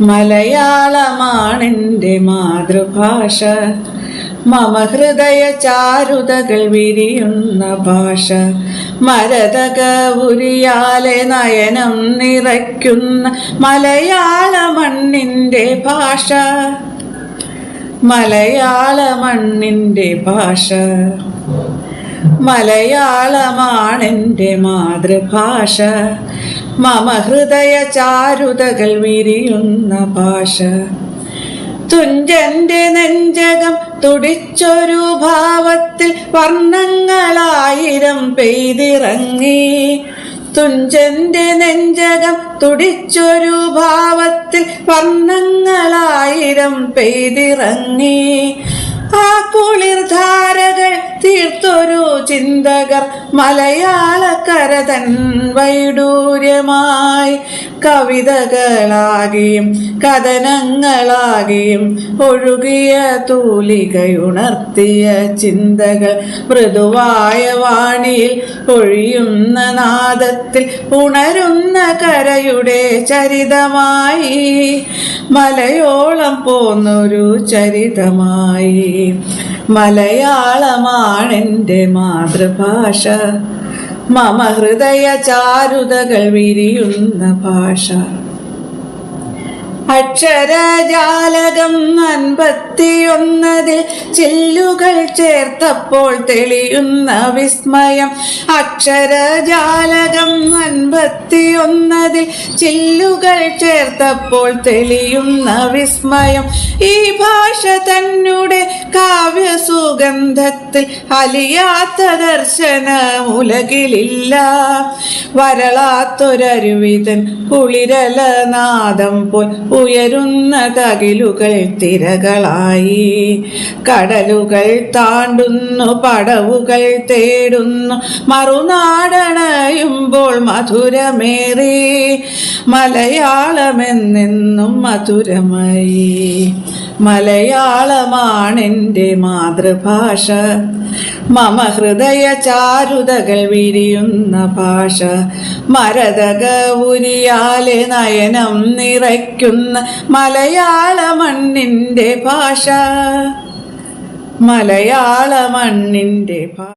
മലയാളമാണെൻ്റെ മാതൃഭാഷ. മമ ഹൃദയ ചാരുതകൾ വിരിയുന്ന ഭാഷ. മരതകവുരിയാലെ നയനം നിറയ്ക്കുന്ന മലയാള മണ്ണിൻ്റെ ഭാഷ. മലയാള മണ്ണിൻ്റെ ഭാഷ. മലയാളമാണെൻ്റെ മാതൃഭാഷ. മമ ഹൃദയ ചാരുതകൾ വിരിയുന്ന ഭാഷ. തുഞ്ചന്റെ നെഞ്ചകം തുടിച്ചൊരു ഭാവത്തിൽ വർണ്ണങ്ങളായിരം പെയ്തിറങ്ങി. തുഞ്ചന്റെ നെഞ്ചകം തുടിച്ചൊരു ഭാവത്തിൽ വർണ്ണങ്ങളായിരം പെയ്തിറങ്ങി. ആ കുളിർധാരകൾ തീർത്തൊരു ചിന്തകർ മലയാളക്കരതൻ വൈഡൂര്യമായി കവിതകളാകിയും കഥനങ്ങളാകിയും ഒഴുകിയ തൂലികയുണർത്തിയ ചിന്തകൾ മൃദുവായ വാണിയിൽ ഒഴിയുന്ന നാദത്തിൽ ഉണരുന്ന കരയുടെ ചരിതമായി. മലയോളം പോന്നൊരു ചരിതമായി. മലയാളമാണെൻ്റെ മാതൃഭാഷ. മമ ഹൃദയ ചാരുതകൾ വിരിയുന്ന ഭാഷ. അക്ഷരജാലകം 51 ചില്ലുകൾ ചേർത്തപ്പോൾ തെളിയുന്ന വിസ്മയം. അക്ഷരജാലകം 51 ചില്ലുകൾ ചേർത്തപ്പോൾ തെളിയുന്ന വിസ്മയം. ഈ ഭാഷ തന്നെ കാവ്യസുഗന്ധത്തിൽ അലിയാത്ത ദർശനമുലകിലില്ല. വരളാത്തൊരരുവിതൻ കുളിരലനാദം പോൽ ഉയരുന്ന തകിലുകൾ തിരകളായി. കടലുകൾ താണ്ടുന്നു, പടവുകൾ തേടുന്നു, മറുനാടണയുമ്പോൾ മധുരമേറി. മലയാളമെന്നെന്നും മധുരമായി. മലയാളമാണെൻ്റെ മാതൃഭാഷ. മമ ഹൃദയ ചാരുതകൾ വിരിയുന്ന ഭാഷ. മരതകവുരിയാലെ നയനം നിറയ്ക്കുന്ന മലയാള മണ്ണിൻ്റെ ഭാഷ. മലയാള മണ്ണിൻ്റെ ഭാഷ.